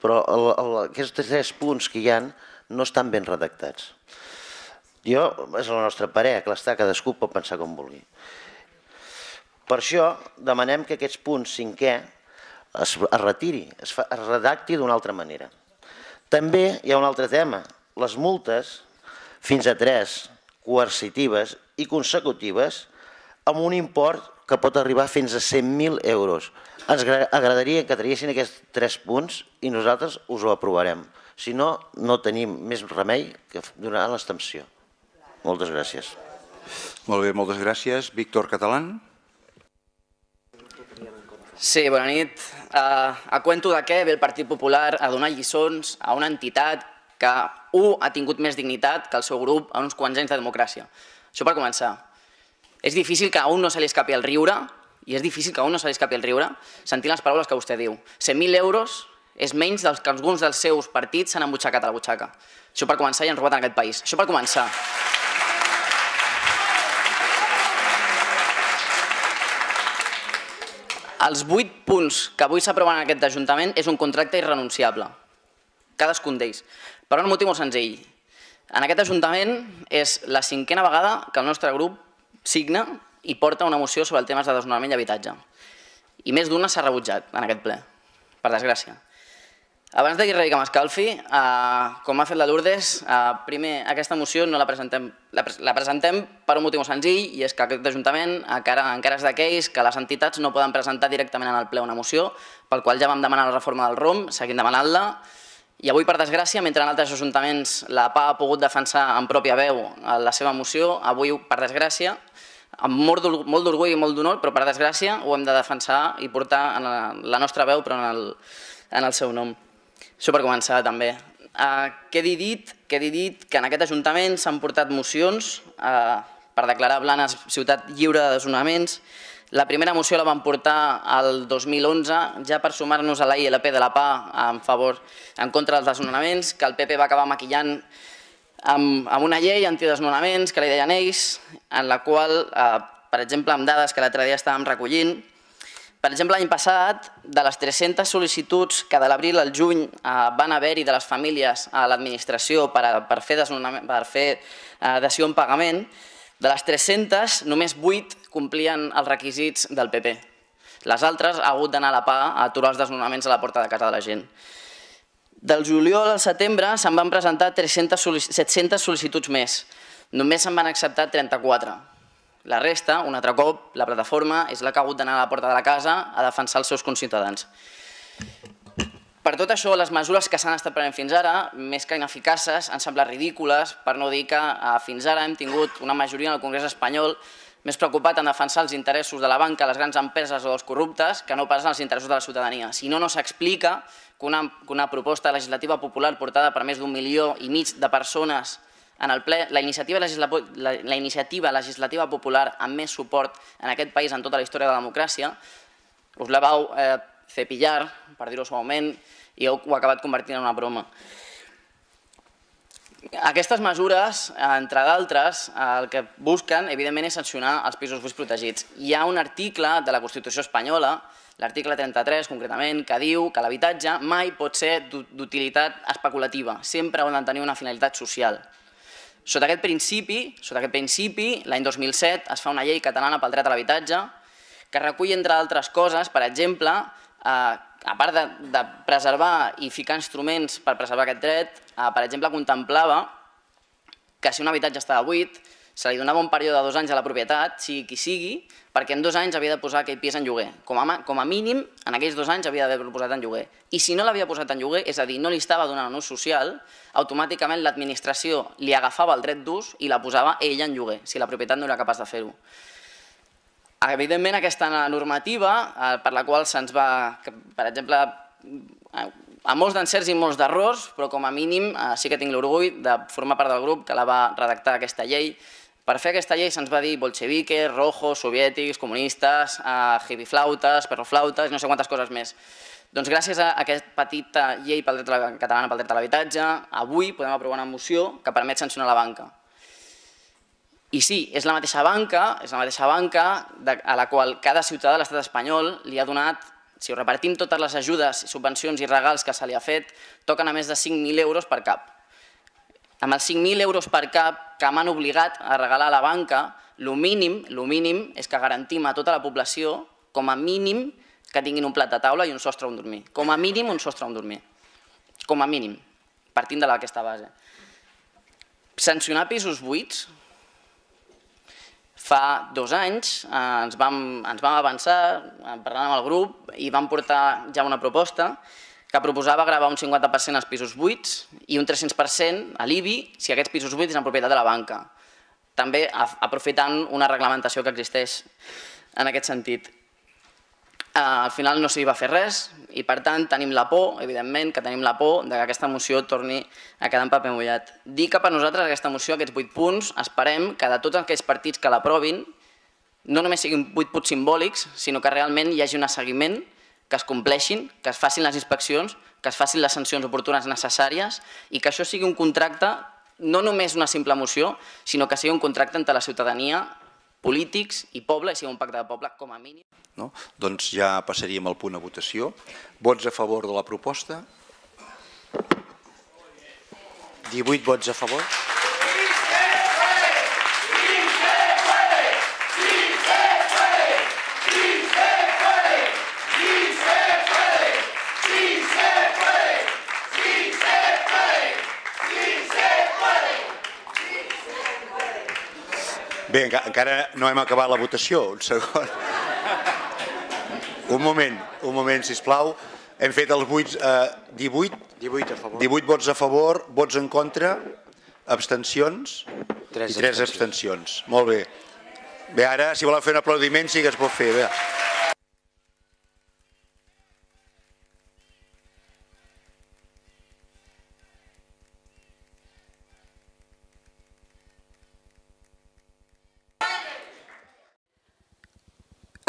però aquests 3 punts que hi ha no estan ben redactats. Jo, és el nostre parer, clar està, cadascú pot pensar com vulgui. Per això demanem que aquests punts 5è es retiri, es redacti d'una altra manera. També hi ha un altre tema, les multes fins a 3 coercitives i consecutives amb un import que pot arribar fins a 100.000 euros. Ens agradaria que traguessin aquests 3 punts i nosaltres us ho aprovarem. Si no, no tenim més remei que donar l'abstenció. Moltes gràcies. Molt bé, moltes gràcies. Víctor Catalán. Sí, bona nit. A cuento de què ve el Partit Popular a donar lliçons a una entitat que, ha tingut més dignitat que el seu grup en uns quants anys de democràcia. Això per començar. És difícil que a un no se li escapi el riure, i és difícil que a un no se li escapi el riure, sentint les paraules que vostè diu. 100.000 euros és menys dels que alguns dels seus partits s'han embutxacat a la butxaca. Això per començar i han robat en aquest país. Això per començar. Els 8 punts que avui s'aproven en aquest Ajuntament és un contracte irrenunciable. Cadascun d'ells. Per un motiu molt senzill. En aquest Ajuntament és la 5a vegada que el nostre grup signa i porta una moció sobre el tema de desnonament i habitatge. I més d'una s'ha rebutjat en aquest ple, per desgràcia. Abans de dir res que m'escalfi, com ha fet la Lourdes, primer, aquesta moció no la presentem per un motiu senzill, i és que aquest Ajuntament encara és d'aquells que les entitats no poden presentar directament en el ple una moció, pel qual ja vam demanar la reforma del ROM, seguim demanant-la, i avui, per desgràcia, mentre en altres ajuntaments la PA ha pogut defensar en pròpia veu la seva moció, avui, per desgràcia, amb molt d'orgull i molt d'honor, però per desgràcia ho hem de defensar i portar la nostra veu, però en el seu nom. Això per començar, també. Quedi dit que en aquest Ajuntament s'han portat mocions per declarar Blanes ciutat lliure de desnonaments. La primera moció la vam portar el 2011, ja per sumar-nos a la ILP de la PA en contra dels desnonaments, que el PP va acabar maquillant amb una llei antidesnonaments, que li deien ells, en la qual, per exemple, amb dades que l'altre dia estàvem recollint, per exemple, l'any passat, de les 300 sol·licituds que de l'abril al juny van haver-hi de les famílies a l'administració per fer dació en pagament, de les 300, només 8 complien els requisits del PP. Les altres ha hagut d'anar a la PA a aturar els desnonaments a la porta de casa de la gent. Del juliol al setembre se'n van presentar 700 sol·licituds més. Només se'n van acceptar 34. La resta, un altre cop, la plataforma és la que ha hagut d'anar a la porta de la casa a defensar els seus conciutadans. Per tot això, les mesures que s'han estat prenent fins ara, més que ineficaces, han semblat ridícules, per no dir que fins ara hem tingut una majoria en el Congrés espanyol més preocupat en defensar els interessos de la banca, les grans empreses o dels corruptes, que no pas els interessos de la ciutadania. Si no, no s'explica que una proposta legislativa popular portada per més d'1,5 milions de persones en el ple, la iniciativa legislativa popular amb més suport en aquest país en tota la història de la democràcia, us la vau cepillar, per dir-ho suaument, i ho ha acabat convertint en una broma. Aquestes mesures, entre d'altres, el que busquen, evidentment, és sancionar els pisos buits protegits. Hi ha un article de la Constitució espanyola, l'article 33 concretament, que diu que l'habitatge mai pot ser d'utilitat especulativa, sempre ha de tenir una finalitat social. Sota aquest principi, l'any 2007 es fa una llei catalana pel dret a l'habitatge que recull, entre altres coses, per exemple, a part de preservar i ficar instruments per preservar aquest dret, per exemple, contemplava que si un habitatge estava buit, se li donava un període de 2 anys a la propietat, sigui qui sigui, perquè en 2 anys havia de posar aquell pis en lloguer. Com a mínim, en aquells 2 anys havia d'haver-lo posat en lloguer. I si no l'havia posat en lloguer, és a dir, no li estava donant un ús social, automàticament l'administració li agafava el dret d'ús i la posava ella en lloguer, si la propietat no era capaç de fer-ho. Evidentment, aquesta normativa, per la qual se'ns va, per exemple, a molts d'encerts i molts d'errors, però com a mínim sí que tinc l'orgull de formar part del grup que la va redactar aquesta llei. Per fer aquesta llei se'ns va dir bolxeviques, rojos, soviètics, comunistes, hipiflautes, perroflautes i no sé quantes coses més. Doncs gràcies a aquesta petita llei catalana pel dret a l'habitatge, avui podem aprovar una moció que permet sancionar la banca. I sí, és la mateixa banca a la qual cada ciutadà de l'estat espanyol li ha donat Si ho repartim totes les ajudes, subvencions i regals que se li ha fet, toquen a més de 5.000 euros per cap. Amb els 5.000 euros per cap que m'han obligat a regalar a la banca, el mínim és que garantim a tota la població, com a mínim, que tinguin un plat de taula i un sostre on dormir. Com a mínim, un sostre on dormir. Com a mínim, partint d'aquesta base. Sancionar pisos buits. Fa 2 anys ens vam avançar, parlant amb el grup, i vam portar ja una proposta que proposava gravar un 50% als pisos buits i un 300% a l'IBI si aquests pisos buits eren propietat de la banca. També aprofitant una reglamentació que existeix en aquest sentit. Al final no s'hi va fer res i per tant tenim la por, evidentment que tenim la por que aquesta moció torni a quedar en paper mullat. Dir que per nosaltres aquesta moció, aquests 8 punts, esperem que de tots aquells partits que l'aprovin no només siguin 8 punts simbòlics, sinó que realment hi hagi un seguiment, que es compleixin, que es facin les inspeccions, que es facin les sancions oportunes necessàries i que això sigui un contracte, no només una simple moció, sinó que sigui un contracte entre la ciutadania, polítics i poble, i sigui un pacte de poble com a mínim. Doncs ja passaríem al punt a votació. Vots a favor de la proposta? 18 vots a favor. Bé, encara no hem acabat la votació. Un segon. Un moment, sisplau. Hem fet els 18 vots a favor, vots en contra, abstencions i 3 abstencions. Molt bé. Bé, ara, si voleu fer un aplaudiment, sí que es pot fer. Bé.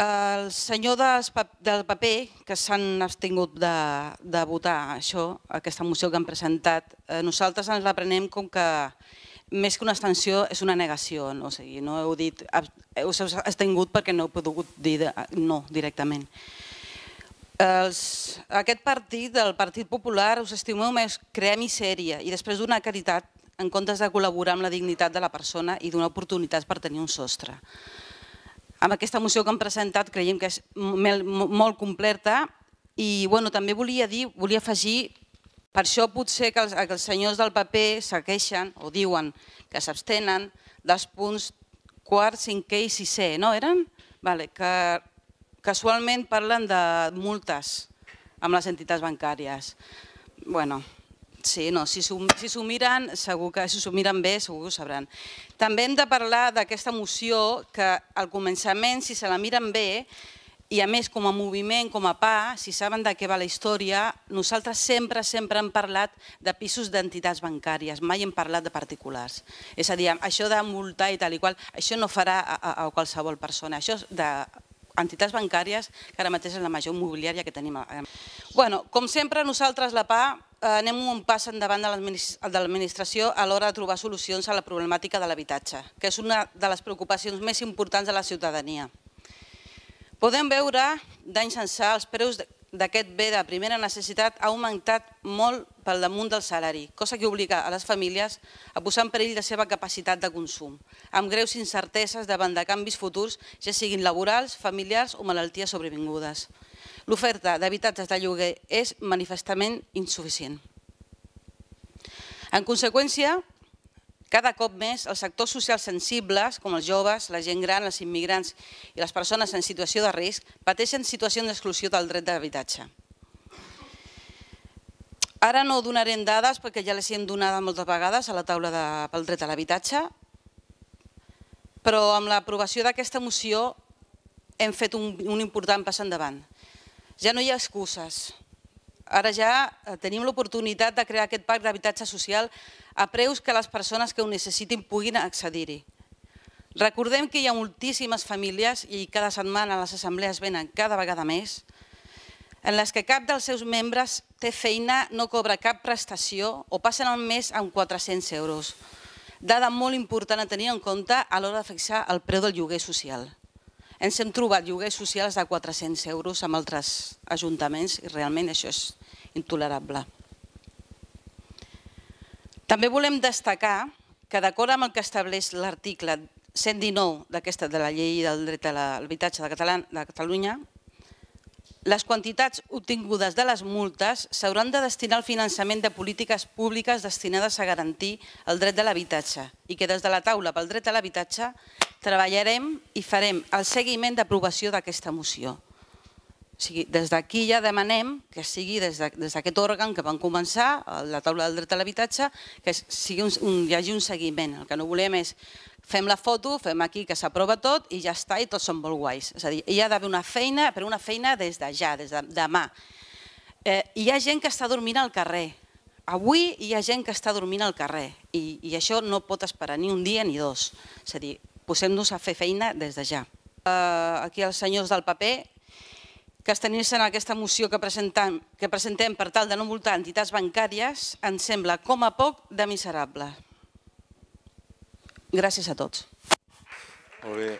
El senyor del paper, que s'han abstingut de votar això, aquesta moció que han presentat, nosaltres ens la prenem com que més que una abstenció és una negació. O sigui, no heu dit, us heu abstingut perquè no heu pogut dir no directament. Aquest partit, el Partit Popular, us estimeu més crear misèria i després donar caritat en comptes de col·laborar amb la dignitat de la persona i donar oportunitats per tenir un sostre. Amb aquesta moció que han presentat creiem que és molt completa i també volia afegir, per això potser que els senyors del PP segueixen o diuen que s'abstenen dels punts 4, 5è i 6è, no eren? Que casualment parlen de multes amb les entitats bancàries. Sí, no, si s'ho miren, segur que si s'ho miren bé, segur que ho sabran. També hem de parlar d'aquesta moció que al començament, si se la miren bé, i a més com a moviment, com a PA, si saben de què va la història, nosaltres sempre hem parlat de pisos d'entitats bancàries, mai hem parlat de particulars. És a dir, això de multar i tal i qual, això no farà a qualsevol persona, això és d'entitats bancàries, que ara mateix és la major immobiliària que tenim. Com sempre, nosaltres, la PA, anem un pas endavant de l'administració a l'hora de trobar solucions a la problemàtica de l'habitatge, que és una de les preocupacions més importants de la ciutadania. Podem veure d'anys ençà els preus d'aquest bé de primera necessitat ha augmentat molt pel damunt del salari, cosa que obliga a les famílies a posar en perill la seva capacitat de consum, amb greus incerteses davant de canvis futurs, ja siguin laborals, familiars o malalties sobrevingudes. L'oferta d'habitatges de lloguer és manifestament insuficient. En conseqüència, cada cop més els sectors socials sensibles, com els joves, la gent gran, els immigrants i les persones en situació de risc, pateixen situacions d'exclusió del dret d'habitatge. Ara no donarem dades perquè ja les hem donat moltes vegades a la taula pel dret a l'habitatge, però amb l'aprovació d'aquesta moció hem fet un important pas endavant. Ja no hi ha excuses. Ara ja tenim l'oportunitat de crear aquest parc d'habitatge social a preus que les persones que ho necessitin puguin accedir-hi. Recordem que hi ha moltíssimes famílies, i cada setmana les assemblees venen cada vegada més, en les que cap dels seus membres té feina, no cobra cap prestació o passen el mes amb 400 euros. Dada molt important a tenir en compte a l'hora de fixar el preu del lloguer social. ens hem trobat lloguers socials de 400 euros amb altres ajuntaments i realment això és intolerable. També volem destacar que d'acord amb el que estableix l'article 119 de la Llei del Dret a l'Habitatge de Catalunya, les quantitats obtingudes de les multes s'hauran de destinar al finançament de polítiques públiques destinades a garantir el dret de l'habitatge i que des de la taula pel dret a l'habitatge treballarem i farem el seguiment d'aprovació d'aquesta moció. Des d'aquí ja demanem que sigui des d'aquest òrgan que van començar, la taula del dret a l'habitatge, que hi hagi un seguiment. El que no volem és fem la foto, fem aquí que s'aprova tot i ja està i tots són molt guais. És a dir, hi ha d'haver una feina, però una feina des de ja, des de demà. Hi ha gent que està dormint al carrer. Avui hi ha gent que està dormint al carrer i això no pot esperar ni un dia ni dos. És a dir, posem-nos a fer feina des de ja. Aquí els senyors del paper, que abstenir-se en aquesta moció que presentem per tal de no multar entitats bancàries ens sembla com a poc de miserable. Gràcies a tots. Molt bé.